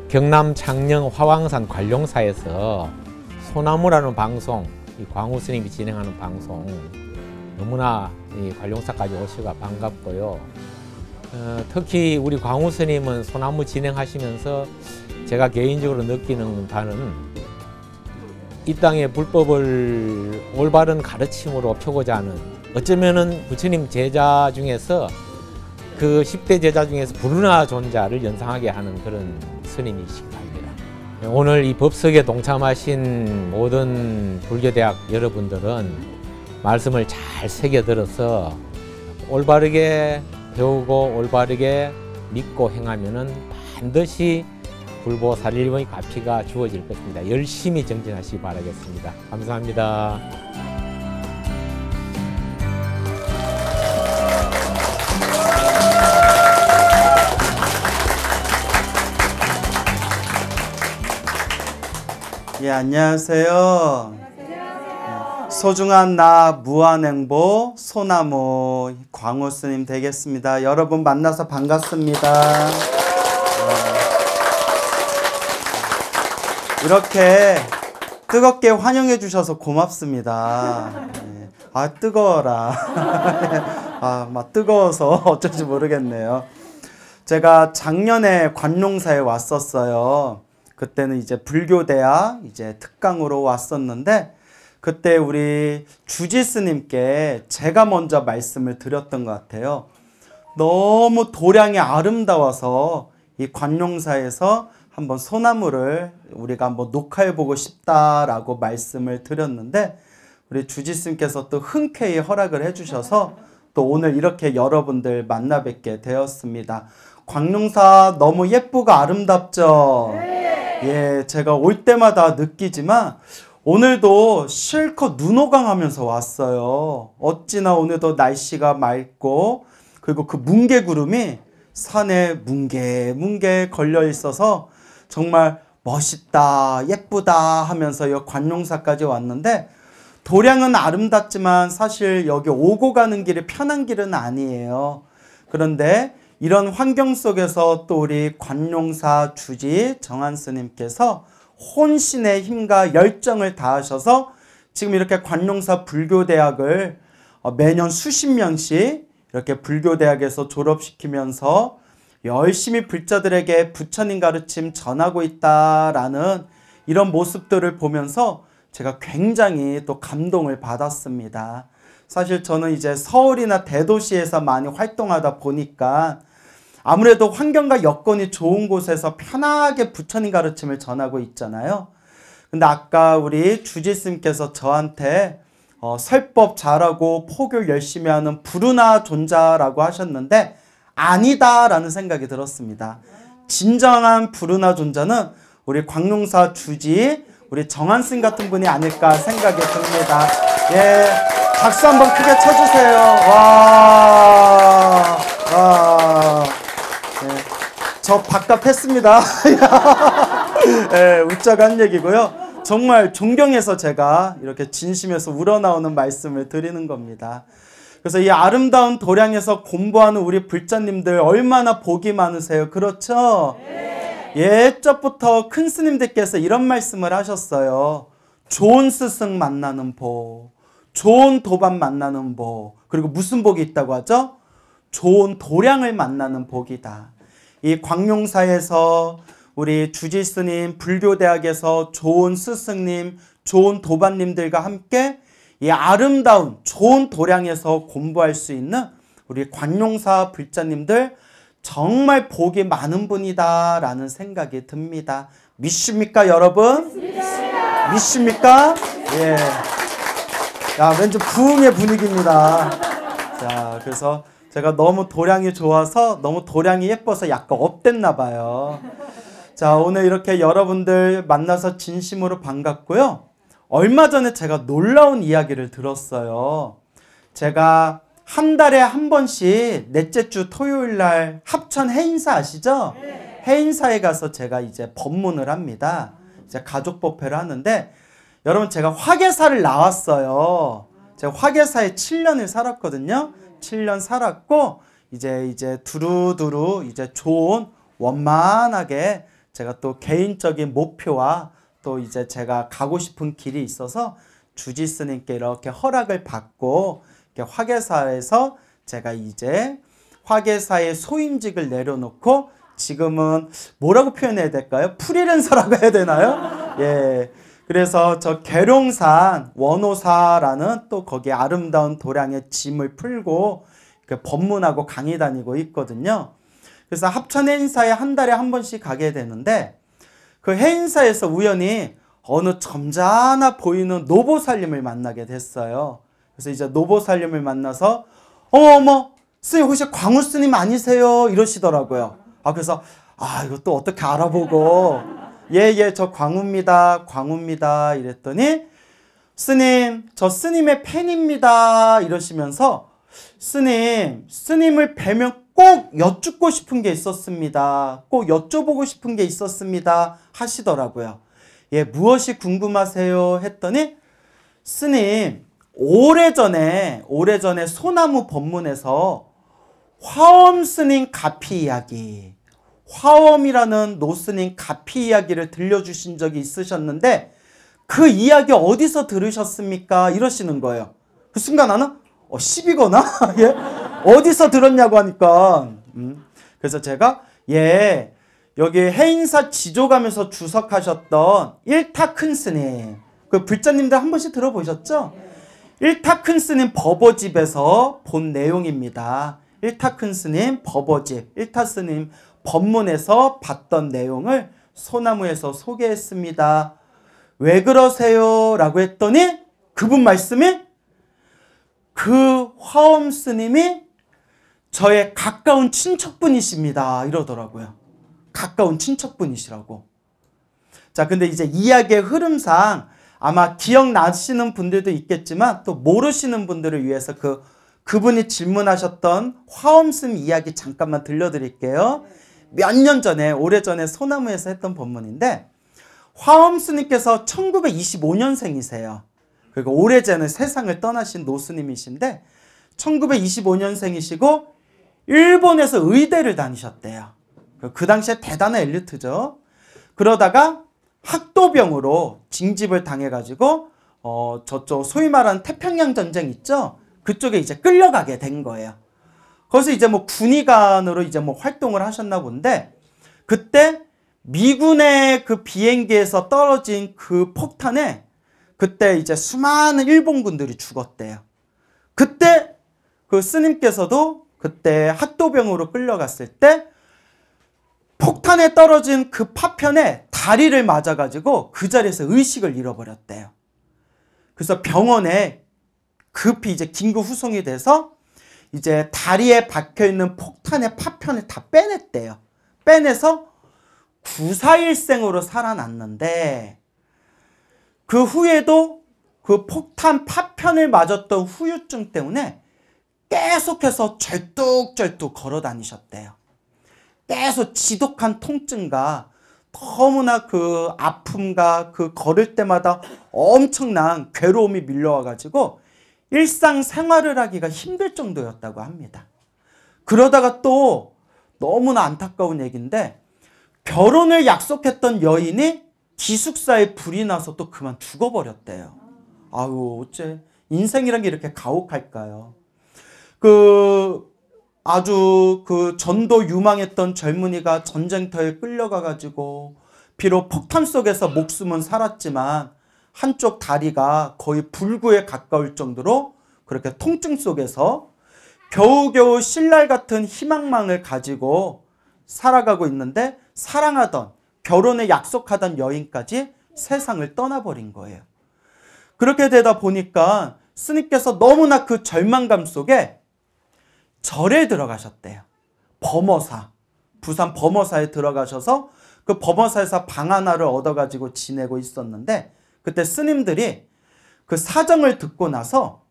경남 창녕 화왕산 관룡사에서 소나무라는 방송, 이 광우 스님이 진행하는 방송 너무나 이 관룡사까지 오셔가 반갑고요. 특히 우리 광우 스님은 소나무 진행하시면서 제가 개인적으로 느끼는 바는 이 땅의 불법을 올바른 가르침으로 펴고자 하는, 어쩌면은 부처님 제자 중에서 그 10대 제자 중에서 불운하 존자를 연상하게 하는 그런 스님이시기도 합니다. 오늘 이 법석에 동참하신 모든 불교대학 여러분들은 말씀을 잘 새겨들어서 올바르게 배우고 올바르게 믿고 행하면은 반드시 불보살일본의 가피가 주어질 것입니다. 열심히 정진하시기 바라겠습니다. 감사합니다. 예, 안녕하세요. 소중한 나 무한행보 소나무 광우 스님 되겠습니다. 여러분 만나서 반갑습니다. 이렇게 뜨겁게 환영해 주셔서 고맙습니다. 아, 뜨거워라. 아, 막 뜨거워서 어쩔지 모르겠네요. 제가 작년에 관룡사에 왔었어요. 그때는 이제 불교대학 이제 특강으로 왔었는데, 그때 우리 주지 스님께 제가 먼저 말씀을 드렸던 것 같아요. 너무 도량이 아름다워서 이 관룡사에서 한번 소나무를 우리가 한번 녹화해보고 싶다라고 말씀을 드렸는데, 우리 주지 스님께서 또 흔쾌히 허락을 해주셔서 또 오늘 이렇게 여러분들 만나 뵙게 되었습니다. 관룡사 너무 예쁘고 아름답죠? 예, 제가 올 때마다 느끼지만 오늘도 실컷 눈호강하면서 왔어요. 어찌나 오늘도 날씨가 맑고, 그리고 그 뭉게구름이 산에 뭉게뭉게 걸려 있어서 정말 멋있다, 예쁘다 하면서 여기 관룡사까지 왔는데, 도량은 아름답지만 사실 여기 오고 가는 길이 편한 길은 아니에요. 그런데 이런 환경 속에서 또 우리 관룡사 주지 정한 스님께서 혼신의 힘과 열정을 다하셔서 지금 이렇게 관룡사 불교대학을 매년 수십 명씩 이렇게 불교대학에서 졸업시키면서 열심히 불자들에게 부처님 가르침 전하고 있다라는 이런 모습들을 보면서 제가 굉장히 또 감동을 받았습니다. 사실 저는 이제 서울이나 대도시에서 많이 활동하다 보니까 아무래도 환경과 여건이 좋은 곳에서 편하게 부처님 가르침을 전하고 있잖아요. 근데 아까 우리 주지스님께서 저한테 설법 잘하고 포교 열심히 하는 불운하 존자라고 하셨는데, 아니다라는 생각이 들었습니다. 진정한 불운하 존자는 우리 광룡사 주지 우리 정한스님 같은 분이 아닐까 생각이 듭니다. 예, 박수 한번 크게 쳐주세요. 와. 네, 저 밥값했습니다. 네, 웃자고 한 얘기고요. 정말 존경해서 제가 이렇게 진심에서 우러나오는 말씀을 드리는 겁니다. 그래서 이 아름다운 도량에서 공부하는 우리 불자님들 얼마나 복이 많으세요. 그렇죠? 옛적부터 큰 스님들께서 이런 말씀을 하셨어요. 좋은 스승 만나는 복, 좋은 도반 만나는 복, 그리고 무슨 복이 있다고 하죠? 좋은 도량을 만나는 복이다. 이 광룡사에서 우리 주지 스님, 불교대학에서 좋은 스승님, 좋은 도반님들과 함께 이 아름다운 좋은 도량에서 공부할 수 있는 우리 관룡사 불자님들 정말 복이 많은 분이다 라는 생각이 듭니다. 믿습니까 여러분? 믿습니까? 예. 야, 왠지 부흥의 분위기입니다. 자, 그래서 제가 너무 도량이 좋아서, 너무 도량이 예뻐서 약간 업됐나 봐요. 자, 오늘 이렇게 여러분들 만나서 진심으로 반갑고요. 얼마 전에 제가 놀라운 이야기를 들었어요. 제가 한 달에 한 번씩 넷째 주 토요일 날 합천 해인사 아시죠? 해인사에 가서 제가 이제 법문을 합니다. 이제 가족법회를 하는데, 여러분 제가 화계사를 나왔어요. 제가 화계사에 7년을 살았거든요. 7년 살았고 이제 두루두루 이제 좋은 원만하게 제가 또 개인적인 목표와 또 이제 제가 가고 싶은 길이 있어서 주지 스님께 이렇게 허락을 받고 이렇게 화계사에서 제가 이제 화계사의 소임직을 내려놓고 지금은 뭐라고 표현해야 될까요? 프리랜서라고 해야 되나요? 예. 그래서 저 계룡산 원호사라는 또 거기에 아름다운 도량의 짐을 풀고 법문하고 강의 다니고 있거든요. 그래서 합천 해인사에 한 달에 한 번씩 가게 되는데 그 해인사에서 우연히 어느 점잖아 보이는 노보살님을 만나게 됐어요. 그래서 이제 노보살님을 만나서 어머 스님 혹시 광우 스님 아니세요? 이러시더라고요. 그래서 이거 또 어떻게 알아보고 예, 저 광우입니다 이랬더니 스님 저 스님의 팬입니다 이러시면서 스님을 뵈면 꼭 여쭙고 싶은 게 있었습니다. 꼭 여쭤보고 싶은 게 있었습니다 하시더라고요. 예, 무엇이 궁금하세요? 했더니 스님 오래전에 소나무 법문에서 화엄 스님 가피 이야기, 화엄이라는 노스님 가피 이야기를 들려주신 적이 있으셨는데 그 이야기 어디서 들으셨습니까? 이러시는 거예요. 그 순간 나는 시비거나 예? 어디서 들었냐고 하니까 그래서 제가 예 여기 해인사 지조감에서 주석하셨던 일타 큰 스님 그 불자님들 한 번씩 들어보셨죠? 일타 큰 스님 법어집에서 본 내용입니다. 일타 큰 스님 법어집 일타 스님 법문에서 봤던 내용을 소나무에서 소개했습니다. 왜 그러세요? 라고 했더니 그분 말씀이 그 화엄 스님이 저의 가까운 친척분이십니다. 이러더라고요. 가까운 친척분이시라고. 자, 근데 이제 이야기의 흐름상 아마 기억나시는 분들도 있겠지만 또 모르시는 분들을 위해서 그분이 질문하셨던 화엄 스님 이야기 잠깐만 들려드릴게요. 몇 년 전에 오래전에 소나무에서 했던 법문인데 화엄 스님께서 1925년생이세요. 그리고 오래전에 세상을 떠나신 노스님이신데 1925년생이시고 일본에서 의대를 다니셨대요. 그 당시에 대단한 엘리트죠. 그러다가 학도병으로 징집을 당해가지고 저쪽 소위 말하는 태평양 전쟁 있죠? 그쪽에 이제 끌려가게 된 거예요. 거기서 이제 뭐 군의관으로 이제 뭐 활동을 하셨나 본데 그때 미군의 그 비행기에서 떨어진 그 폭탄에 그때 이제 수많은 일본군들이 죽었대요. 그때 그 스님께서도 그때 학도병으로 끌려갔을 때 폭탄에 떨어진 그 파편에 다리를 맞아가지고 그 자리에서 의식을 잃어버렸대요. 그래서 병원에 급히 이제 긴급 후송이 돼서 이제 다리에 박혀있는 폭탄의 파편을 다 빼냈대요. 빼내서 구사일생으로 살아났는데 그 후에도 그 폭탄 파편을 맞았던 후유증 때문에 계속해서 절뚝절뚝 걸어 다니셨대요. 계속 지독한 통증과 너무나 그 아픔과 그 걸을 때마다 엄청난 괴로움이 밀려와가지고 일상생활을 하기가 힘들 정도였다고 합니다. 그러다가 또 너무나 안타까운 얘기인데 결혼을 약속했던 여인이 기숙사에 불이 나서 또 그만 죽어버렸대요. 아유 어째 인생이란 게 이렇게 가혹할까요? 아주 전도 유망했던 젊은이가 전쟁터에 끌려가가지고 비록 폭탄 속에서 목숨은 살았지만 한쪽 다리가 거의 불구에 가까울 정도로 그렇게 통증 속에서 겨우겨우 신랄 같은 희망망을 가지고 살아가고 있는데 사랑하던 결혼에 약속하던 여인까지 세상을 떠나버린 거예요. 그렇게 되다 보니까 스님께서 너무나 그 절망감 속에 절에 들어가셨대요. 범어사, 부산 범어사에 들어가셔서 그 범어사에서 방 하나를 얻어가지고 지내고 있었는데 그때 스님들이 그 사정을 듣고 나서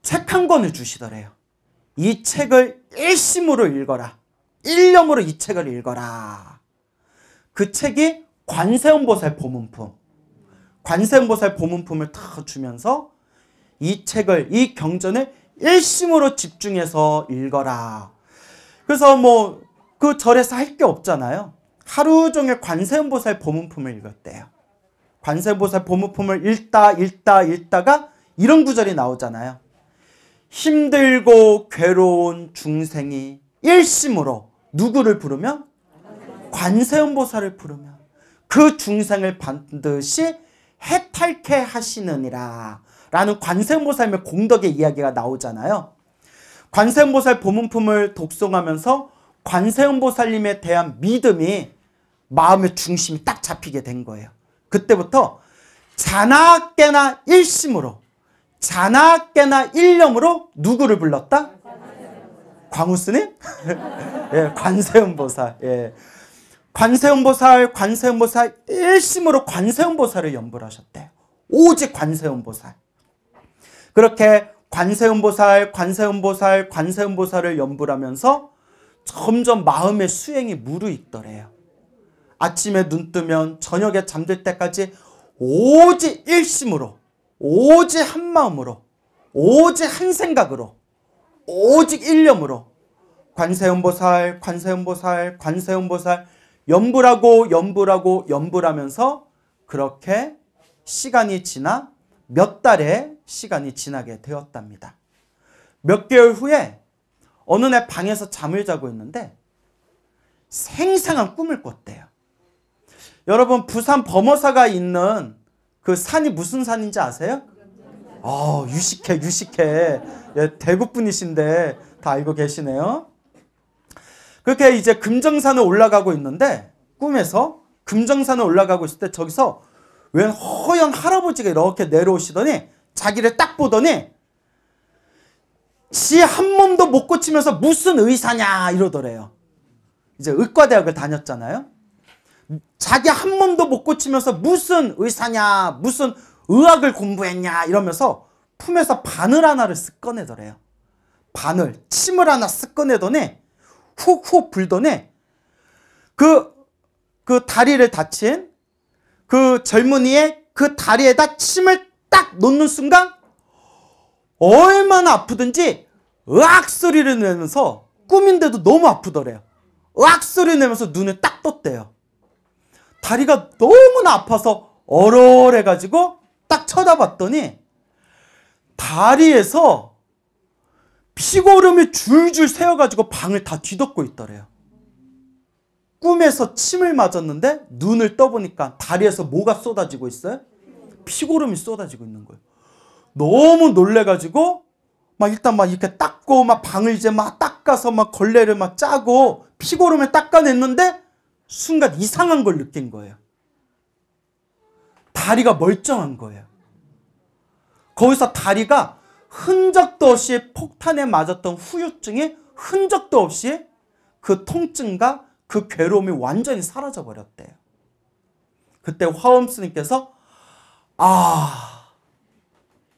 책 한 권을 주시더래요. 이 책을 일심으로 읽어라. 일념으로 이 책을 읽어라. 그 책이 관세음보살 보문품. 관세음보살 보문품을 탁 주면서 이 책을, 이 경전을 일심으로 집중해서 읽어라. 그래서 뭐 그 절에서 할 게 없잖아요. 하루 종일 관세음보살 보문품을 읽었대요. 관세음보살 보문품을 읽다가 이런 구절이 나오잖아요. 힘들고 괴로운 중생이 일심으로 누구를 부르면? 관세음보살을 부르면 그 중생을 반드시 해탈케 하시느니라 라는 관세음보살의 공덕의 이야기가 나오잖아요. 관세음보살 보문품을 독송하면서 관세음보살님에 대한 믿음이 마음의 중심이 딱 잡히게 된 거예요. 그때부터 자나깨나 일심으로 자나깨나 일념으로 누구를 불렀다? 광우스님? 예, 관세음보살. 예. 관세음보살 일심으로 관세음보살을 연불 하셨대요. 오직 관세음보살. 그렇게 관세음보살을 연불하면서 점점 마음의 수행이 무르익더래요. 아침에 눈 뜨면 저녁에 잠들 때까지 오직 일심으로, 오직 한 마음으로, 오직 한 생각으로, 오직 일념으로 관세음보살 연불하면서 그렇게 시간이 지나 몇 달의 시간이 지나게 되었답니다. 몇 개월 후에 어느 날 방에서 잠을 자고 있는데 생생한 꿈을 꿨대요. 여러분 부산 범어사가 있는 그 산이 무슨 산인지 아세요? 유식회. 예, 대구 분이신데 다 알고 계시네요. 그렇게 이제 금정산을 올라가고 있는데 꿈에서 금정산을 올라가고 있을 때 저기서 웬 허연 할아버지가 이렇게 내려오시더니 자기를 딱 보더니 지 한 몸도 못 고치면서 무슨 의사냐 이러더래요. 이제 의과대학을 다녔잖아요. 자기 한 몸도 못 고치면서 무슨 의사냐, 무슨 의학을 공부했냐 이러면서 품에서 바늘 하나를 쓱 꺼내더래요. 바늘, 침을 하나 쓱 꺼내더니 훅훅 불더니 그 다리를 다친 그 젊은이의 그 다리에다 침을 딱 놓는 순간 얼마나 아프든지 으악 소리를 내면서 꿈인데도 너무 아프더래요. 으악 소리 내면서 눈을 딱 떴대요. 다리가 너무나 아파서 얼얼해가지고 딱 쳐다봤더니 다리에서 피고름이 줄줄 새어가지고 방을 다 뒤덮고 있더래요. 꿈에서 침을 맞았는데 눈을 떠보니까 다리에서 뭐가 쏟아지고 있어요? 피고름이 쏟아지고 있는 거예요. 너무 놀래가지고 일단 이렇게 닦고 방을 이제 닦아서 걸레를 짜고 피고름을 닦아냈는데 순간 이상한 걸 느낀 거예요. 다리가 멀쩡한 거예요. 거기서 다리가 흔적도 없이 폭탄에 맞았던 후유증이 흔적도 없이 그 통증과 그 괴로움이 완전히 사라져 버렸대요. 그때 화엄 스님께서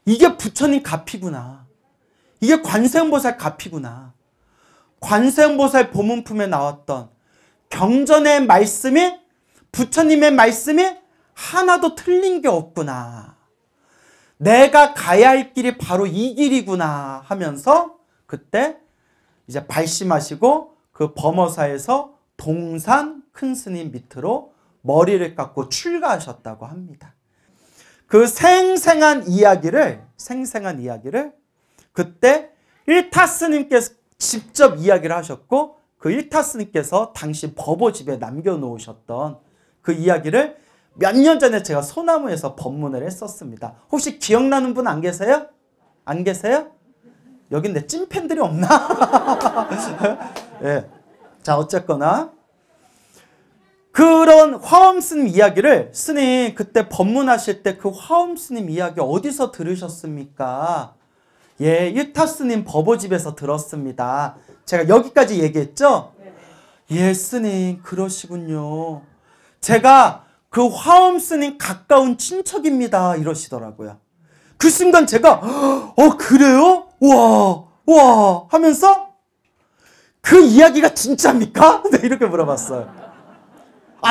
이게 부처님 가피구나. 이게 관세음보살 가피구나. 관세음보살 보문품에 나왔던 경전의 말씀이 부처님의 말씀이 하나도 틀린 게 없구나. 내가 가야 할 길이 바로 이 길이구나 하면서 그때 이제 발심하시고 그 범어사에서 동산 큰 스님 밑으로 머리를 깎고 출가하셨다고 합니다. 그 생생한 이야기를 그때 일타 스님께서 직접 이야기를 하셨고 그 일타 스님께서 당시 법오집에 남겨놓으셨던 그 이야기를 몇 년 전에 제가 소나무에서 법문을 했었습니다. 혹시 기억나는 분 안 계세요? 안 계세요? 여긴 내 찐팬들이 없나? 네. 자, 어쨌거나 그런 화엄 스님 이야기를 스님 그때 법문하실 때 그 화엄 스님 이야기 어디서 들으셨습니까? 예, 일타 스님 법오집에서 들었습니다. 제가 여기까지 얘기했죠? 예, 스님 그러시군요. 제가 그 화엄 스님 가까운 친척입니다. 이러시더라고요. 그 순간 제가 그래요? 와 하면서 그 이야기가 진짜입니까? 네, 이렇게 물어봤어요.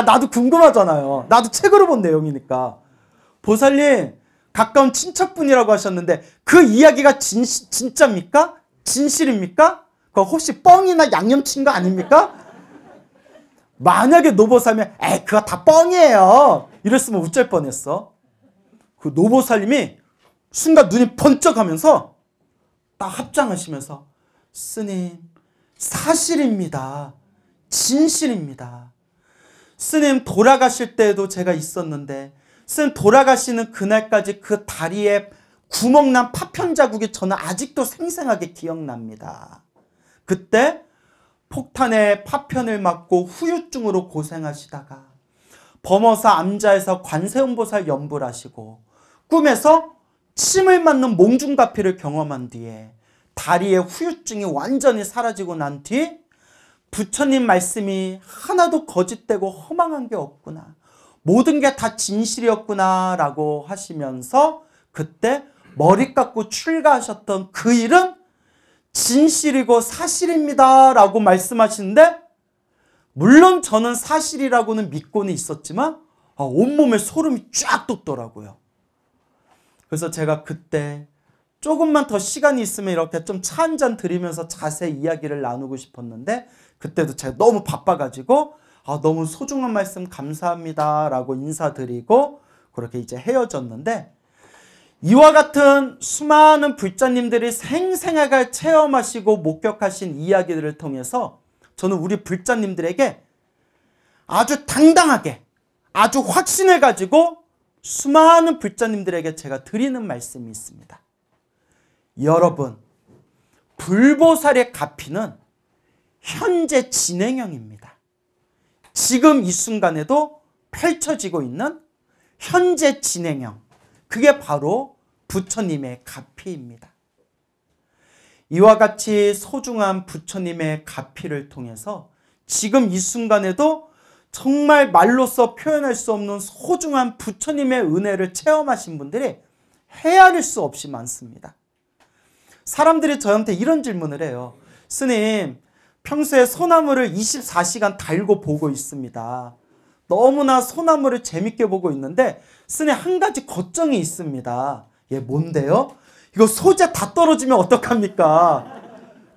나도 궁금하잖아요. 나도 책으로 본 내용이니까. 보살님 가까운 친척분이라고 하셨는데 그 이야기가 진짜입니까? 진실입니까? 그거 혹시 뻥이나 양념친 거 아닙니까? 만약에 노보살이면 에이 그거 다 뻥이에요 이랬으면 어쩔 뻔했어. 그 노보살님이 순간 눈이 번쩍하면서 딱 합장하시면서 스님 사실입니다. 진실입니다. 스님 돌아가실 때에도 제가 있었는데 스님 돌아가시는 그날까지 그 다리에 구멍난 파편 자국이 저는 아직도 생생하게 기억납니다. 그때 폭탄에 파편을 맞고 후유증으로 고생하시다가 범어사 암자에서 관세음보살 연불 하시고 꿈에서 침을 맞는 몽중가피를 경험한 뒤에 다리의 후유증이 완전히 사라지고 난 뒤 부처님 말씀이 하나도 거짓되고 허망한 게 없구나. 모든 게 다 진실이었구나 라고 하시면서 그때 머리 깎고 출가하셨던 그 일은 진실이고 사실입니다 라고 말씀하시는데 물론 저는 사실이라고는 믿고는 있었지만 온몸에 소름이 쫙 돋더라고요. 그래서 제가 그때 조금만 더 시간이 있으면 이렇게 좀 차 한 잔 드리면서 자세히 이야기를 나누고 싶었는데 그때도 제가 너무 바빠가지고 너무 소중한 말씀 감사합니다 라고 인사드리고 그렇게 이제 헤어졌는데 이와 같은 수많은 불자님들이 생생하게 체험하시고 목격하신 이야기들을 통해서 저는 우리 불자님들에게 아주 당당하게 아주 확신을 가지고 수많은 불자님들에게 제가 드리는 말씀이 있습니다. 여러분, 불보살의 가피는 현재 진행형입니다. 지금 이 순간에도 펼쳐지고 있는 현재 진행형, 그게 바로 부처님의 가피입니다. 이와 같이 소중한 부처님의 가피를 통해서 지금 이 순간에도 정말 말로써 표현할 수 없는 소중한 부처님의 은혜를 체험하신 분들이 헤아릴 수 없이 많습니다. 사람들이 저한테 이런 질문을 해요. 스님, 평소에 소나무를 24시간 달고 보고 있습니다. 너무나 소나무를 재밌게 보고 있는데 스님 한 가지 걱정이 있습니다. 예, 뭔데요? 이거 소재 다 떨어지면 어떡합니까?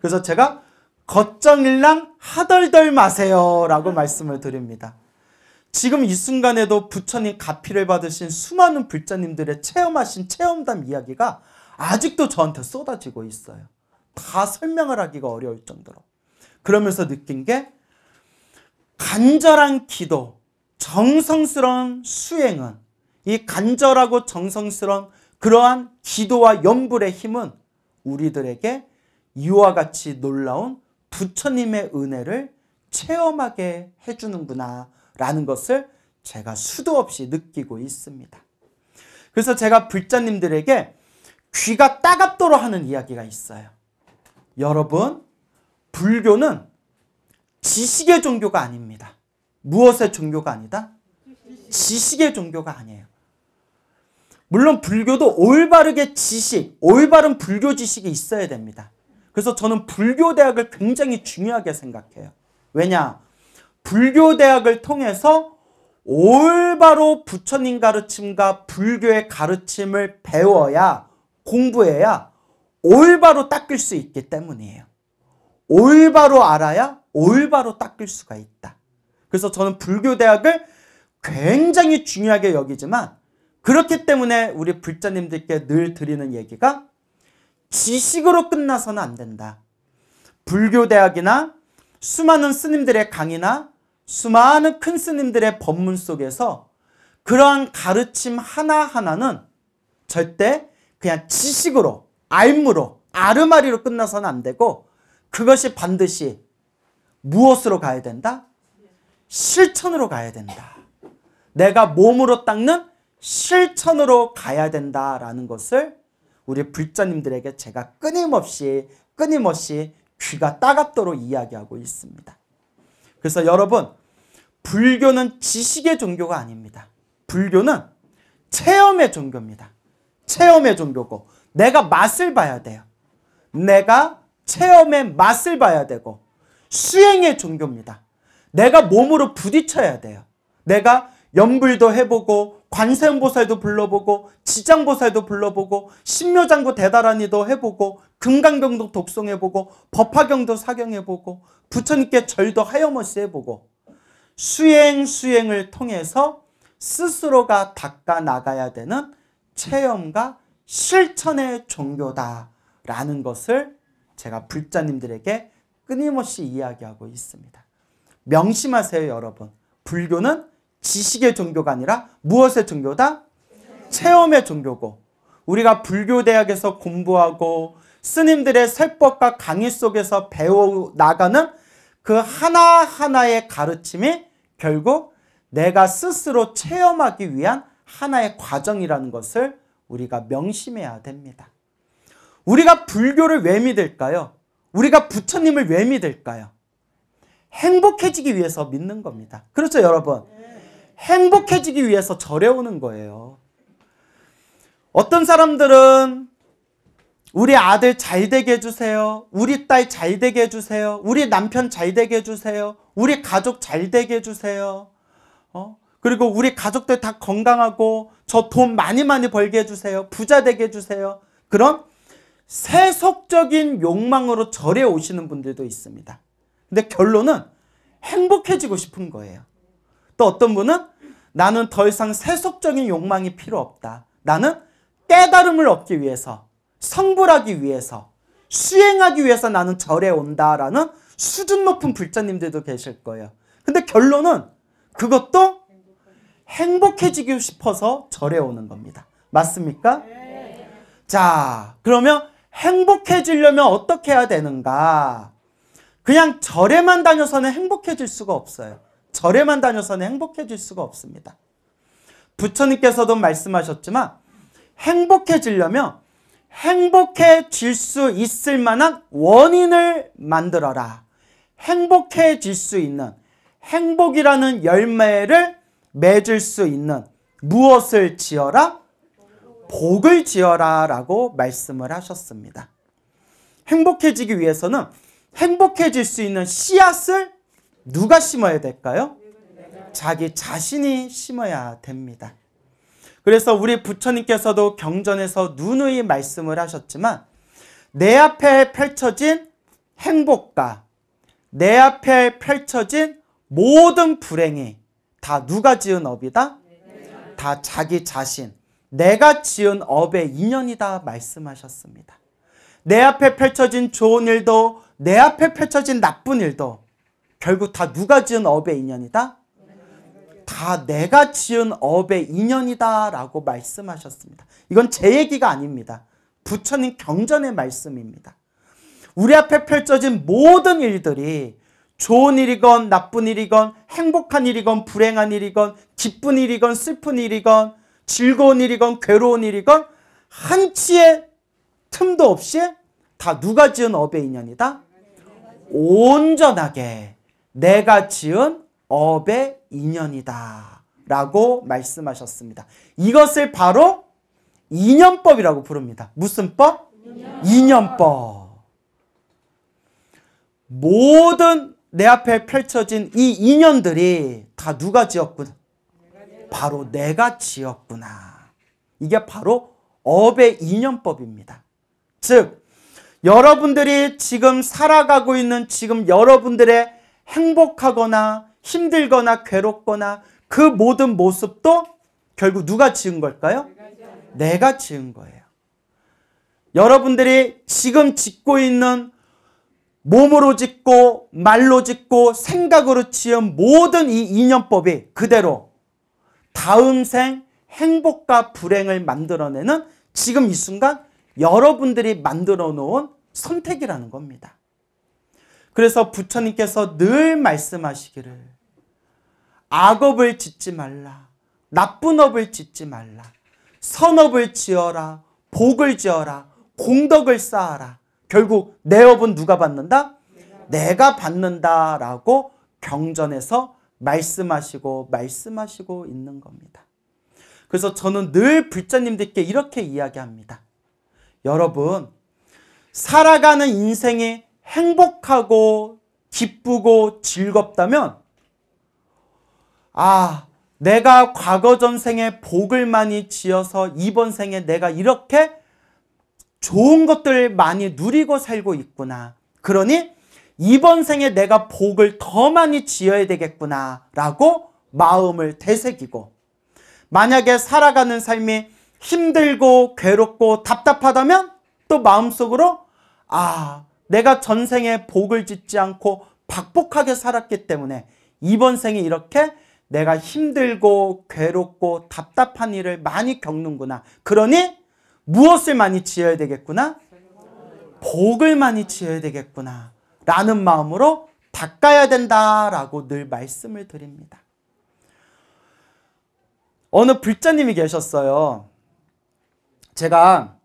그래서 제가 걱정일랑 하덜덜 마세요 라고 말씀을 드립니다. 지금 이 순간에도 부처님 가피를 받으신 수많은 불자님들의 체험하신 체험담 이야기가 아직도 저한테 쏟아지고 있어요. 다 설명을 하기가 어려울 정도로. 그러면서 느낀 게 간절한 기도, 정성스러운 수행은 이 간절하고 정성스러운 그러한 기도와 연불의 힘은 우리들에게 이와 같이 놀라운 부처님의 은혜를 체험하게 해주는구나 라는 것을 제가 수도 없이 느끼고 있습니다. 그래서 제가 불자님들에게 귀가 따갑도록 하는 이야기가 있어요. 여러분, 불교는 지식의 종교가 아닙니다. 무엇의 종교가 아니다? 지식의 종교가 아니에요. 물론 불교도 올바르게 지식, 올바른 불교 지식이 있어야 됩니다. 그래서 저는 불교대학을 굉장히 중요하게 생각해요. 왜냐? 불교대학을 통해서 올바로 부처님 가르침과 불교의 가르침을 배워야, 공부해야 올바로 닦을 수 있기 때문이에요. 올바로 알아야 올바로 닦을 수가 있다. 그래서 저는 불교대학을 굉장히 중요하게 여기지만 그렇기 때문에 우리 불자님들께 늘 드리는 얘기가 지식으로 끝나서는 안 된다. 불교대학이나 수많은 스님들의 강의나 수많은 큰 스님들의 법문 속에서 그러한 가르침 하나하나는 절대 그냥 지식으로, 알무로, 아르마리로 끝나서는 안 되고 그것이 반드시 무엇으로 가야 된다? 실천으로 가야 된다. 내가 몸으로 닦는 실천으로 가야 된다라는 것을 우리 불자님들에게 제가 끊임없이 귀가 따갑도록 이야기하고 있습니다. 그래서 여러분, 불교는 지식의 종교가 아닙니다. 불교는 체험의 종교입니다. 체험의 종교고 내가 맛을 봐야 돼요. 내가 체험의 맛을 봐야 되고 수행의 종교입니다. 내가 몸으로 부딪혀야 돼요. 내가 연불도 해보고 관세음보살도 불러보고 지장보살도 불러보고 신묘장구 대다라니도 해보고 금강경도 독송해보고 법화경도 사경해보고 부처님께 절도 하염없이 해보고 수행을 통해서 스스로가 닦아 나가야 되는 체험과 실천의 종교다라는 것을 제가 불자님들에게 끊임없이 이야기하고 있습니다. 명심하세요, 여러분. 불교는 지식의 종교가 아니라 무엇의 종교다? 체험의 종교고, 우리가 불교대학에서 공부하고 스님들의 설법과 강의 속에서 배워나가는 그 하나하나의 가르침이 결국 내가 스스로 체험하기 위한 하나의 과정이라는 것을 우리가 명심해야 됩니다. 우리가 불교를 왜 믿을까요? 우리가 부처님을 왜 믿을까요? 행복해지기 위해서 믿는 겁니다. 그렇죠, 여러분? 행복해지기 위해서 절에 오는 거예요. 어떤 사람들은 우리 아들 잘 되게 해주세요. 우리 딸 잘 되게 해주세요. 우리 남편 잘 되게 해주세요. 우리 가족 잘 되게 해주세요. 그리고 우리 가족들 다 건강하고 저 돈 많이 벌게 해주세요. 부자 되게 해주세요. 그런 세속적인 욕망으로 절에 오시는 분들도 있습니다. 근데 결론은 행복해지고 싶은 거예요. 또 어떤 분은 나는 더 이상 세속적인 욕망이 필요 없다. 나는 깨달음을 얻기 위해서, 성불하기 위해서, 수행하기 위해서 나는 절에 온다라는 수준 높은 불자님들도 계실 거예요. 근데 결론은 그것도 행복해지고 싶어서 절에 오는 겁니다. 맞습니까? 자, 그러면 행복해지려면 어떻게 해야 되는가? 그냥 절에만 다녀서는 행복해질 수가 없어요. 절에만 다녀서는 행복해질 수가 없습니다. 부처님께서도 말씀하셨지만 행복해지려면 행복해질 수 있을 만한 원인을 만들어라. 행복해질 수 있는, 행복이라는 열매를 맺을 수 있는 무엇을 지어라? 복을 지어라 라고 말씀을 하셨습니다. 행복해지기 위해서는 행복해질 수 있는 씨앗을 누가 심어야 될까요? 자기 자신이 심어야 됩니다. 그래서 우리 부처님께서도 경전에서 누누이 말씀을 하셨지만 내 앞에 펼쳐진 행복과 내 앞에 펼쳐진 모든 불행이 다 누가 지은 업이다? 다 자기 자신, 내가 지은 업의 인연이다 말씀하셨습니다. 내 앞에 펼쳐진 좋은 일도 내 앞에 펼쳐진 나쁜 일도 결국 다 누가 지은 업의 인연이다? 다 내가 지은 업의 인연이다 라고 말씀하셨습니다. 이건 제 얘기가 아닙니다. 부처님 경전의 말씀입니다. 우리 앞에 펼쳐진 모든 일들이 좋은 일이건 나쁜 일이건 행복한 일이건 불행한 일이건 기쁜 일이건 슬픈 일이건 즐거운 일이건 괴로운 일이건 한치의 틈도 없이 다 누가 지은 업의 인연이다? 온전하게 내가 지은 업의 인연이다 라고 말씀하셨습니다. 이것을 바로 인연법이라고 부릅니다. 무슨 법? 인연법. 모든 내 앞에 펼쳐진 이 인연들이 다 누가 지었구나? 바로 내가 지었구나. 이게 바로 업의 인연법입니다. 즉 여러분들이 지금 살아가고 있는 지금 여러분들의 행복하거나 힘들거나 괴롭거나 그 모든 모습도 결국 누가 지은 걸까요? 내가 지은 거예요. 여러분들이 지금 짓고 있는 몸으로 짓고 말로 짓고 생각으로 지은 모든 이 인연법이 그대로 다음 생 행복과 불행을 만들어내는 지금 이 순간 여러분들이 만들어 놓은 선택이라는 겁니다. 그래서 부처님께서 늘 말씀하시기를 악업을 짓지 말라. 나쁜 업을 짓지 말라. 선업을 지어라. 복을 지어라. 공덕을 쌓아라. 결국 내 업은 누가 받는다? 내가 받는다라고 경전에서 말씀하시고 있는 겁니다. 그래서 저는 늘 불자님들께 이렇게 이야기합니다. 여러분, 살아가는 인생이 행복하고 기쁘고 즐겁다면 내가 과거 전생에 복을 많이 지어서 이번 생에 내가 이렇게 좋은 것들 많이 누리고 살고 있구나. 그러니 이번 생에 내가 복을 더 많이 지어야 되겠구나 라고 마음을 되새기고, 만약에 살아가는 삶이 힘들고 괴롭고 답답하다면 또 마음속으로 내가 전생에 복을 짓지 않고 박복하게 살았기 때문에 이번 생에 이렇게 내가 힘들고 괴롭고 답답한 일을 많이 겪는구나. 그러니 무엇을 많이 지어야 되겠구나? 복을 많이 지어야 되겠구나 라는 마음으로 닦아야 된다라고 늘 말씀을 드립니다. 어느 불자님이 계셨어요. 제가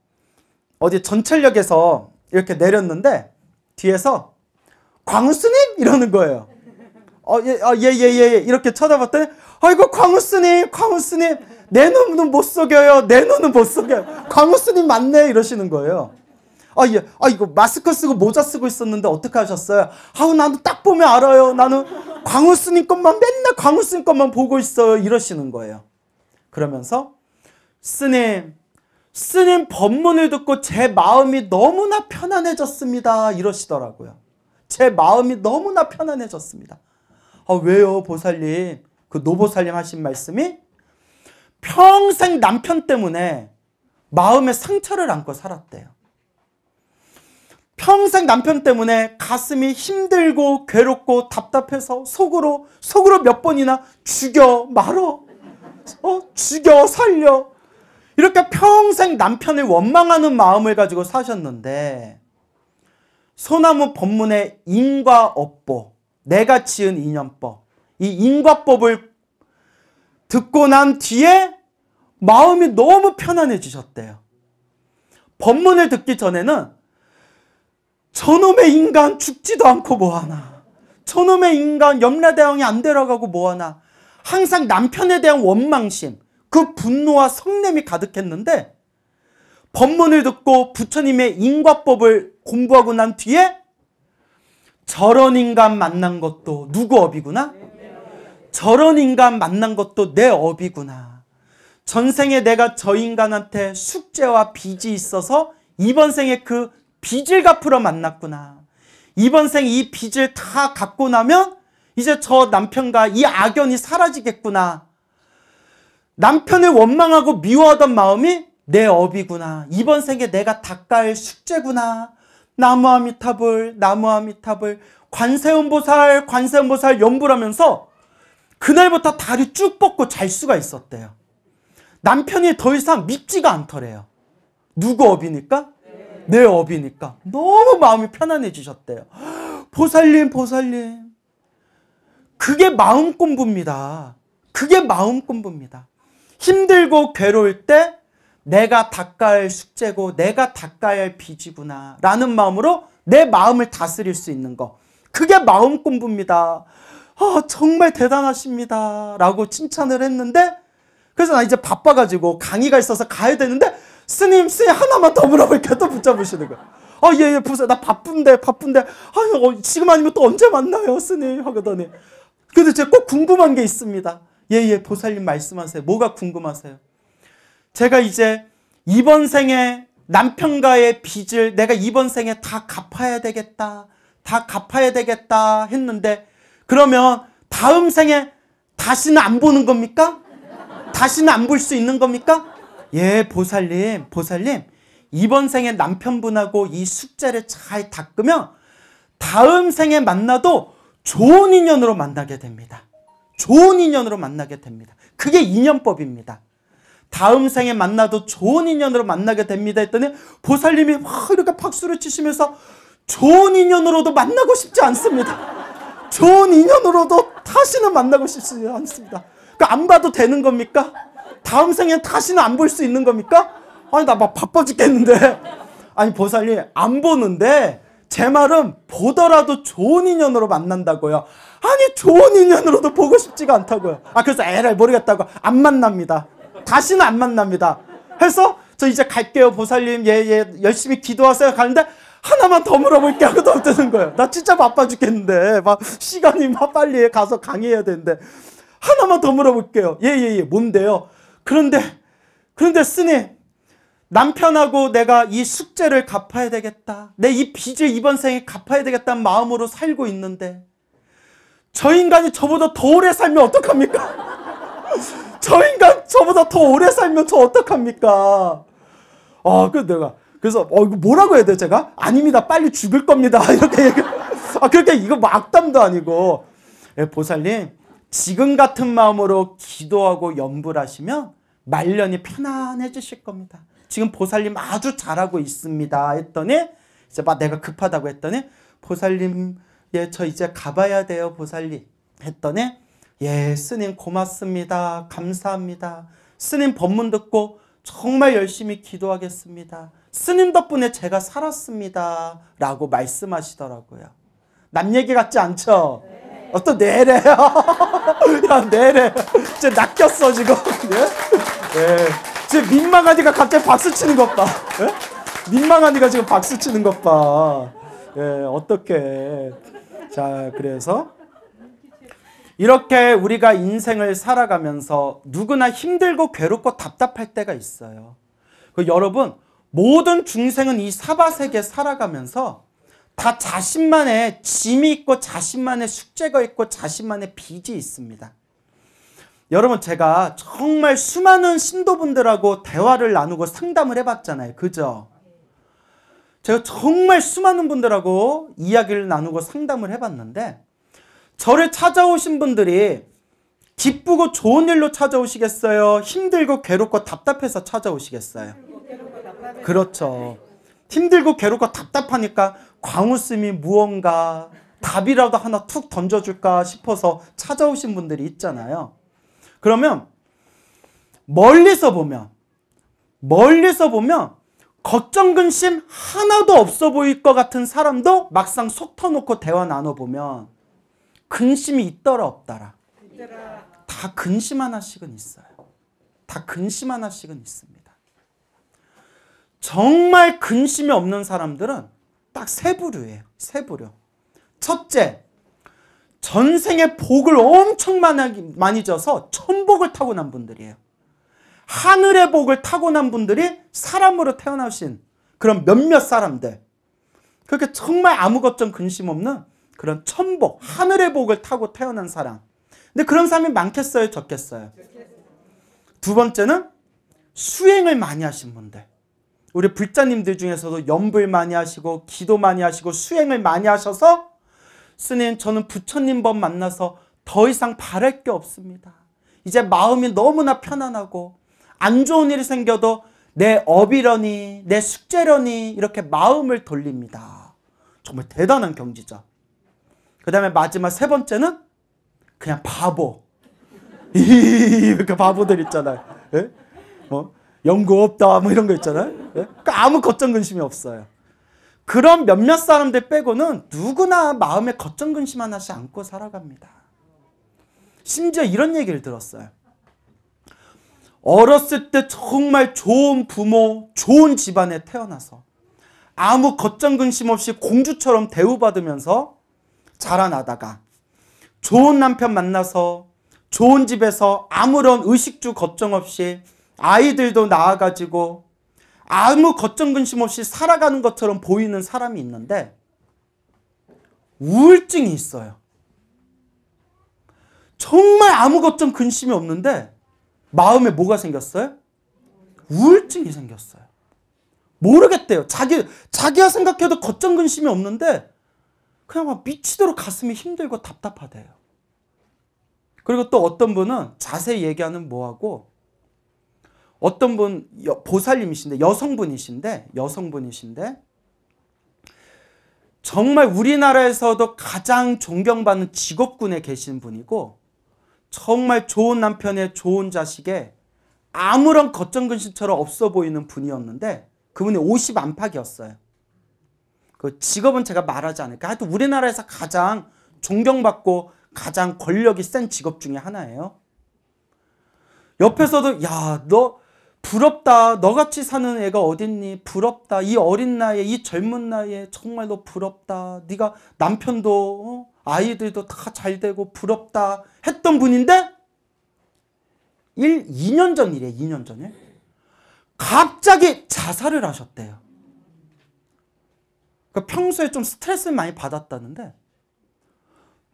어디 전철역에서 이렇게 내렸는데 뒤에서 광우스님? 이러는 거예요. 예. 이렇게 쳐다봤더니 아이고 광우스님 내 눈은 못 속여요. 내 눈은 못 속여요. 광우스님 맞네 이러시는 거예요. 예. 이거 마스크 쓰고 모자 쓰고 있었는데 어떻게 하셨어요? 나는 딱 보면 알아요. 나는 광우스님 것만 맨날 광우스님 것만 보고 있어요. 이러시는 거예요. 그러면서 스님 법문을 듣고 제 마음이 너무나 편안해졌습니다. 이러시더라고요. 제 마음이 너무나 편안해졌습니다. 왜요 보살님? 그 노보살님 하신 말씀이 평생 남편 때문에 마음에 상처를 안고 살았대요. 평생 남편 때문에 가슴이 힘들고 괴롭고 답답해서 속으로 몇 번이나 죽여 말어 죽여 살려 이렇게 평생 남편을 원망하는 마음을 가지고 사셨는데, 소나무 법문의 인과업보, 내가 지은 인연법, 이 인과법을 듣고 난 뒤에 마음이 너무 편안해지셨대요. 법문을 듣기 전에는 저놈의 인간 죽지도 않고 뭐하나, 저놈의 인간 염라대왕이 안 데려가고 뭐하나, 항상 남편에 대한 원망심, 그 분노와 성냄이 가득했는데, 법문을 듣고 부처님의 인과법을 공부하고 난 뒤에 저런 인간 만난 것도 누구 업이구나? 저런 인간 만난 것도 내 업이구나. 전생에 내가 저 인간한테 숙제와 빚이 있어서 이번 생에 그 빚을 갚으러 만났구나. 이번 생 이 빚을 다 갚고 나면 이제 저 남편과 이 악연이 사라지겠구나. 남편을 원망하고 미워하던 마음이 내 업이구나. 이번 생에 내가 닦아야 할 숙제구나. 나무아미타불 관세음보살 연불하면서 그날부터 다리 쭉 뻗고 잘 수가 있었대요. 남편이 더 이상 밉지가 않더래요. 누구 업이니까? 내 업이니까. 너무 마음이 편안해지셨대요. 보살님 그게 마음 공부입니다. 그게 마음 공부입니다. 힘들고 괴로울 때 내가 닦아야 할 숙제고 내가 닦아야 할 빚이구나 라는 마음으로 내 마음을 다스릴 수 있는 거, 그게 마음 공부입니다. 정말 대단하십니다 라고 칭찬을 했는데, 그래서 나 이제 바빠가지고 강의가 있어서 가야 되는데 스님 하나만 더 물어볼게요. 또 붙잡으시는 거예요. 예, 보세요. 나 바쁜데 지금 아니면 또 언제 만나요 스님 하거든요. 근데 제가 꼭 궁금한 게 있습니다. 예, 보살님 말씀하세요. 뭐가 궁금하세요? 제가 이제 이번 생에 남편과의 빚을 내가 이번 생에 다 갚아야 되겠다 했는데, 그러면 다음 생에 다시는 안 보는 겁니까? 다시는 안 볼 수 있는 겁니까? 예, 보살님 이번 생에 남편분하고 이 숙제를 잘 닦으면 다음 생에 만나도 좋은 인연으로 만나게 됩니다. 좋은 인연으로 만나게 됩니다. 그게 인연법입니다. 다음 생에 만나도 좋은 인연으로 만나게 됩니다 했더니 보살님이 막 이렇게 박수를 치시면서 좋은 인연으로도 만나고 싶지 않습니다. 좋은 인연으로도 다시는 만나고 싶지 않습니다. 안 봐도 되는 겁니까? 다음 생엔 다시는 안 볼 수 있는 겁니까? 나 막 바빠 죽겠는데. 보살님 안 보는데 제 말은 보더라도 좋은 인연으로 만난다고요. 좋은 인연으로도 보고 싶지가 않다고요. 그래서 에라이 모르겠다고 안 만납니다. 다시는 안 만납니다. 해서 저 이제 갈게요 보살님. 예, 열심히 기도하세요. 가는데 하나만 더 물어볼게 하고 더 뜨는 거예요. 나 진짜 바빠 죽겠는데 시간이 빨리 가서 강의해야 되는데 하나만 더 물어볼게요. 예, 뭔데요? 그런데 스님 남편하고 내가 이 숙제를 갚아야 되겠다. 내 이 빚을 이번 생에 갚아야 되겠다는 마음으로 살고 있는데 저 인간이 저보다 더 오래 살면 어떡합니까? 저 인간 저보다 더 오래 살면 저 어떡합니까? 그래서 이거 뭐라고 해야 돼 제가? 아닙니다. 빨리 죽을 겁니다. 이렇게 얘기. 그렇게 이거 뭐 악담도 아니고. 보살님 지금 같은 마음으로 기도하고 염불 하시면 말년이 편안해지실 겁니다. 지금 보살님 아주 잘하고 있습니다. 했더니 이제 막 내가 급하다고 했더니 보살님 저 이제 가봐야 돼요 보살님. 했더니 스님 고맙습니다. 감사합니다. 스님 법문 듣고 정말 열심히 기도하겠습니다. 스님 덕분에 제가 살았습니다. 라고 말씀하시더라고요. 남 얘기 같지 않죠? 또 내래. 야 내래. 진짜 낚였어 지금. 지금 민망하니까 갑자기 박수 치는 것 봐. 민망하니까 지금 박수 치는 것 봐. 어떡해. 자, 그래서 이렇게 우리가 인생을 살아가면서 누구나 힘들고 괴롭고 답답할 때가 있어요. 여러분 모든 중생은 이 사바세계 살아가면서 다 자신만의 짐이 있고 자신만의 숙제가 있고 자신만의 빚이 있습니다. 여러분 제가 정말 수많은 신도분들하고 대화를 나누고 상담을 해봤잖아요. 그죠? 제가 정말 수많은 분들하고 이야기를 나누고 상담을 해봤는데 저를 찾아오신 분들이 기쁘고 좋은 일로 찾아오시겠어요? 힘들고 괴롭고 답답해서 찾아오시겠어요? 그렇죠. 힘들고 괴롭고 답답하니까 광우스님이 무언가 답이라도 하나 툭 던져줄까 싶어서 찾아오신 분들이 있잖아요. 그러면 멀리서 보면 걱정 근심 하나도 없어 보일 것 같은 사람도 막상 속 터놓고 대화 나눠보면 근심이 있더라 없더라? 다 근심 하나씩은 있어요. 다 근심 하나씩은 있습니다. 정말 근심이 없는 사람들은 딱 세 부류예요. 세 부류. 첫째, 전생에 복을 엄청 많이 져서 천복을 타고난 분들이에요. 하늘의 복을 타고난 분들이 사람으로 태어나신 그런 몇몇 사람들. 그렇게 정말 아무 걱정 근심 없는 그런 천복, 하늘의 복을 타고 태어난 사람. 근데 그런 사람이 많겠어요? 적겠어요? 두 번째는 수행을 많이 하신 분들. 우리 불자님들 중에서도 염불 많이 하시고 기도 많이 하시고 수행을 많이 하셔서 스님 저는 부처님 법 만나서 더 이상 바랄 게 없습니다. 이제 마음이 너무나 편안하고 안 좋은 일이 생겨도 내 업이려니 내 숙제려니 이렇게 마음을 돌립니다. 정말 대단한 경지죠. 그 다음에 마지막 세 번째는 그냥 바보. 이렇게 바보들 있잖아요. 예? 연구 없다 뭐 이런 거 있잖아요. 예? 그러니까 아무 걱정 근심이 없어요. 그런 몇몇 사람들 빼고는 누구나 마음에 걱정 근심 하나씩 안고 살아갑니다. 심지어 이런 얘기를 들었어요. 어렸을 때 정말 좋은 부모, 좋은 집안에 태어나서 아무 걱정 근심 없이 공주처럼 대우받으면서 자라나다가 좋은 남편 만나서 좋은 집에서 아무런 의식주 걱정 없이 아이들도 낳아가지고 아무 걱정 근심 없이 살아가는 것처럼 보이는 사람이 있는데 우울증이 있어요. 정말 아무 걱정 근심이 없는데 마음에 뭐가 생겼어요? 우울증이 생겼어요. 모르겠대요. 자기가 생각해도 걱정 근심이 없는데 그냥 막 미치도록 가슴이 힘들고 답답하대요. 그리고 또 어떤 분은 자세히 얘기하는 뭐하고 어떤 분 보살님이신데 여성분이신데 정말 우리나라에서도 가장 존경받는 직업군에 계신 분이고 정말 좋은 남편에 좋은 자식에 아무런 걱정 근심처럼 없어 보이는 분이었는데 그분이 50 안팎이었어요. 그 직업은 제가 말하지 않을까. 하여튼 우리나라에서 가장 존경받고 가장 권력이 센 직업 중에 하나예요. 옆에서도 야, 너 부럽다. 너같이 사는 애가 어딨니? 부럽다. 이 어린 나이에 이 젊은 나이에 정말 너 부럽다. 네가 남편도 아이들도 다 잘 되고 부럽다 했던 분인데 2년 전 일이에요. 2년 전에 갑자기 자살을 하셨대요. 그러니까 평소에 좀 스트레스를 많이 받았다는데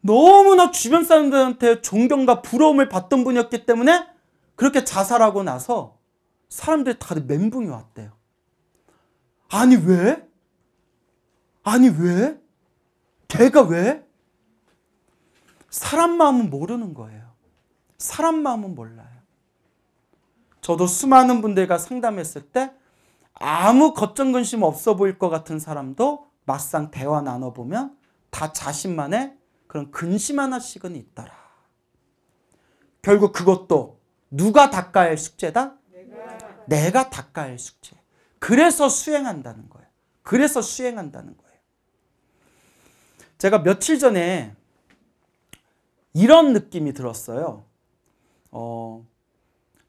너무나 주변 사람들한테 존경과 부러움을 받던 분이었기 때문에 그렇게 자살하고 나서 사람들이 다들 멘붕이 왔대요. 아니 왜? 아니 왜? 걔가 왜? 사람 마음은 모르는 거예요. 사람 마음은 몰라요. 저도 수많은 분들과 상담했을 때 아무 걱정 근심 없어 보일 것 같은 사람도 막상 대화 나눠보면 다 자신만의 그런 근심 하나씩은 있더라. 결국 그것도 누가 닦아야 할 숙제다? 내가 닦아야 할 숙제. 그래서 수행한다는 거예요. 그래서 수행한다는 거예요. 제가 며칠 전에 이런 느낌이 들었어요.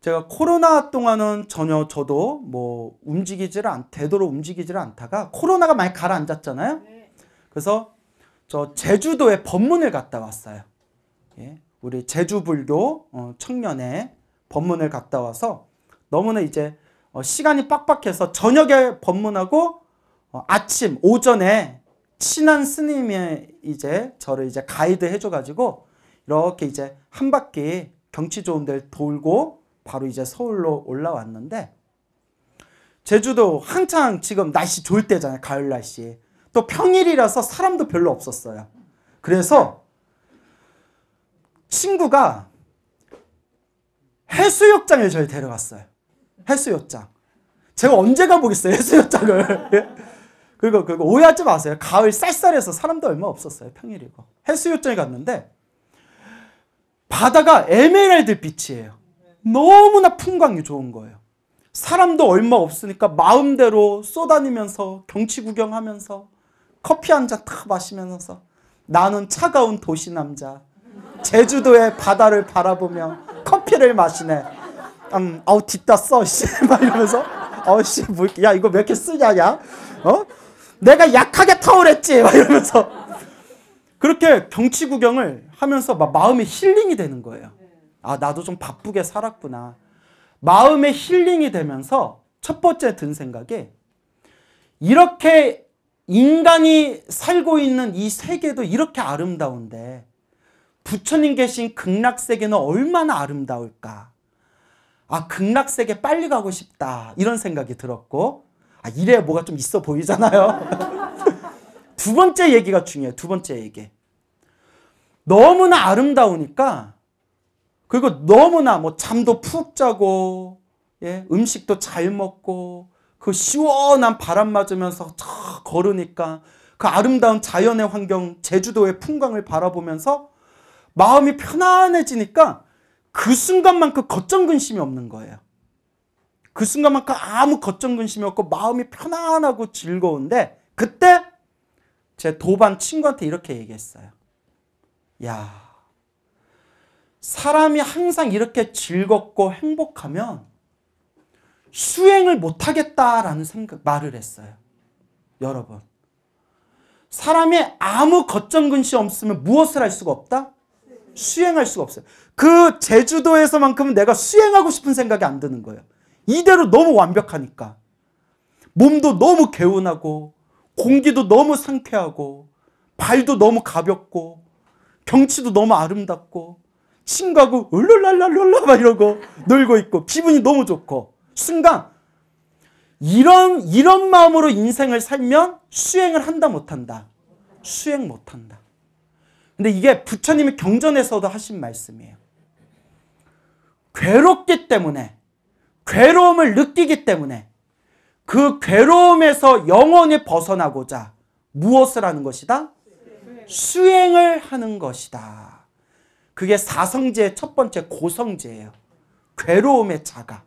제가 코로나 동안은 전혀 저도 뭐 되도록 움직이지를 않다가 코로나가 많이 가라앉았잖아요. 그래서 저 제주도에 법문을 갔다 왔어요. 예, 우리 제주불교 청년회 법문을 갔다 와서 너무나 이제 시간이 빡빡해서 저녁에 법문하고 아침 오전에 친한 스님이 이제 저를 이제 가이드 해줘가지고 이렇게 이제 한 바퀴 경치 좋은 데를 돌고 바로 이제 서울로 올라왔는데 제주도 한창 지금 날씨 좋을 때잖아요. 가을 날씨. 또 평일이라서 사람도 별로 없었어요. 그래서 친구가 해수욕장에 저를 데려갔어요. 해수욕장. 제가 언제 가보겠어요, 해수욕장을. 그리고 오해하지 마세요. 가을 쌀쌀해서 사람도 얼마 없었어요. 평일이고. 해수욕장에 갔는데 바다가 에메랄드 빛이에요. 너무나 풍광이 좋은 거예요. 사람도 얼마 없으니까 마음대로 쏘다니면서 경치 구경하면서 커피 한 잔 탁 마시면서 나는 차가운 도시 남자 제주도의 바다를 바라보며 커피를 마시네. 아우 뒷다 써 씨 막 이러면서 씨 뭐 야 이거 왜 이렇게 쓰냐 야 내가 약하게 타오랬지 막 이러면서 그렇게 경치 구경을 하면서 막 마음이 힐링이 되는 거예요. 아 나도 좀 바쁘게 살았구나. 마음의 힐링이 되면서 첫 번째 든 생각이 이렇게 인간이 살고 있는 이 세계도 이렇게 아름다운데 부처님 계신 극락세계는 얼마나 아름다울까. 아 극락세계 빨리 가고 싶다 이런 생각이 들었고 이래야 뭐가 좀 있어 보이잖아요. 두 번째 얘기가 중요해요. 두 번째 얘기. 너무나 아름다우니까 그리고 너무나 뭐 잠도 푹 자고 예, 음식도 잘 먹고 그 시원한 바람 맞으면서 걸으니까 그 아름다운 자연의 환경 제주도의 풍광을 바라보면서 마음이 편안해지니까 그 순간만큼 걱정 근심이 없는 거예요. 그 순간만큼 아무 걱정 근심이 없고 마음이 편안하고 즐거운데 그때 제 도반 친구한테 이렇게 얘기했어요. 야, 사람이 항상 이렇게 즐겁고 행복하면 수행을 못하겠다라는 말을 했어요. 여러분, 사람이 아무 걱정 근심 없으면 무엇을 할 수가 없다? 수행할 수가 없어요. 그 제주도에서만큼은 내가 수행하고 싶은 생각이 안 드는 거예요. 이대로 너무 완벽하니까. 몸도 너무 개운하고 공기도 너무 상쾌하고 발도 너무 가볍고 경치도 너무 아름답고 친구하고 울룰랄랄룰라 막 이러고 놀고 있고 기분이 너무 좋고 순간 이런 마음으로 인생을 살면 수행을 한다 못한다? 수행 못한다. 근데 이게 부처님이 경전에서도 하신 말씀이에요. 괴롭기 때문에 괴로움을 느끼기 때문에 그 괴로움에서 영원히 벗어나고자 무엇을 하는 것이다? 수행을 하는 것이다. 그게 사성제의 첫 번째 고성제예요. 괴로움의 자가.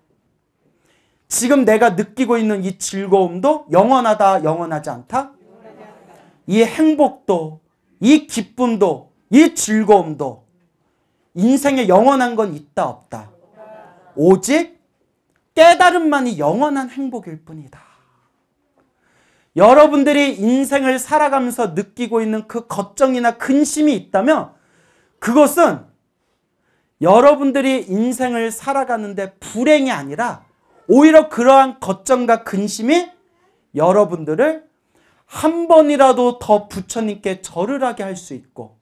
지금 내가 느끼고 있는 이 즐거움도 영원하다, 영원하지 않다? 이 행복도, 이 기쁨도, 이 즐거움도 인생에 영원한 건 있다, 없다? 오직 깨달음만이 영원한 행복일 뿐이다. 여러분들이 인생을 살아가면서 느끼고 있는 그 걱정이나 근심이 있다면 그것은 여러분들이 인생을 살아가는데 불행이 아니라 오히려 그러한 걱정과 근심이 여러분들을 한 번이라도 더 부처님께 절을 하게 할 수 있고,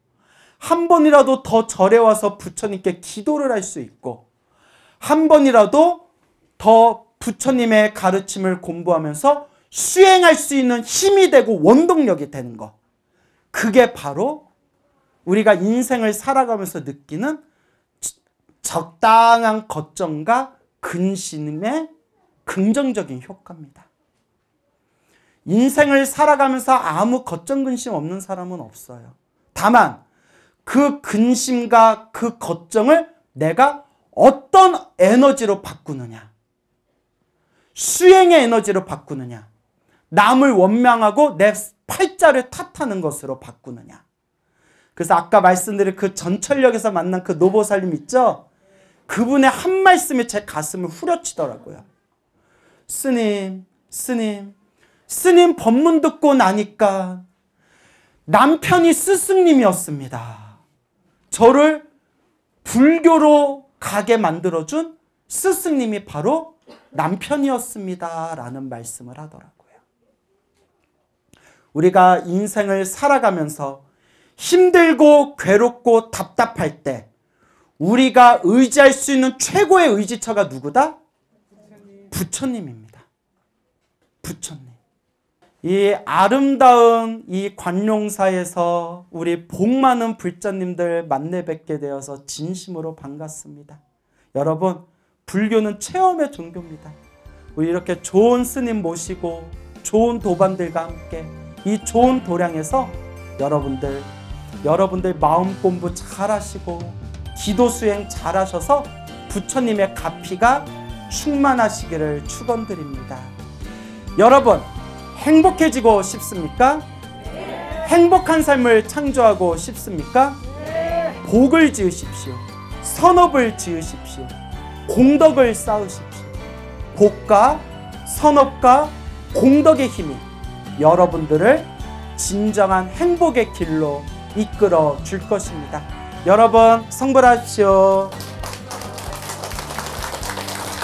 한 번이라도 더 절에 와서 부처님께 기도를 할 수 있고, 한 번이라도 더 부처님의 가르침을 공부하면서 수행할 수 있는 힘이 되고 원동력이 되는 것. 그게 바로 우리가 인생을 살아가면서 느끼는 적당한 걱정과 근심의 긍정적인 효과입니다. 인생을 살아가면서 아무 걱정 근심 없는 사람은 없어요. 다만 그 근심과 그 걱정을 내가 어떤 에너지로 바꾸느냐, 수행의 에너지로 바꾸느냐, 남을 원망하고 내 팔자를 탓하는 것으로 바꾸느냐. 그래서 아까 말씀드린 그 전철역에서 만난 그 노보살님 있죠? 그분의 한 말씀이 제 가슴을 후려치더라고요. 스님 법문 듣고 나니까 남편이 스승님이었습니다. 저를 불교로 가게 만들어준 스승님이 바로 남편이었습니다. 라는 말씀을 하더라고요. 우리가 인생을 살아가면서 힘들고 괴롭고 답답할 때 우리가 의지할 수 있는 최고의 의지처가 누구다? 부처님입니다. 부처님. 이 아름다운 이 관룡사에서 우리 복 많은 불자님들 만나 뵙게 되어서 진심으로 반갑습니다. 여러분, 불교는 체험의 종교입니다. 우리 이렇게 좋은 스님 모시고 좋은 도반들과 함께 이 좋은 도량에서 여러분들 마음 공부 잘 하시고 기도 수행 잘 하셔서 부처님의 가피가 충만하시기를 축원드립니다. 여러분, 행복해지고 싶습니까? 네. 행복한 삶을 창조하고 싶습니까? 네. 복을 지으십시오. 선업을 지으십시오. 공덕을 쌓으십시오. 복과 선업과 공덕의 힘이 여러분들을 진정한 행복의 길로 이끌어 줄 것입니다. 여러분, 성불하십시오.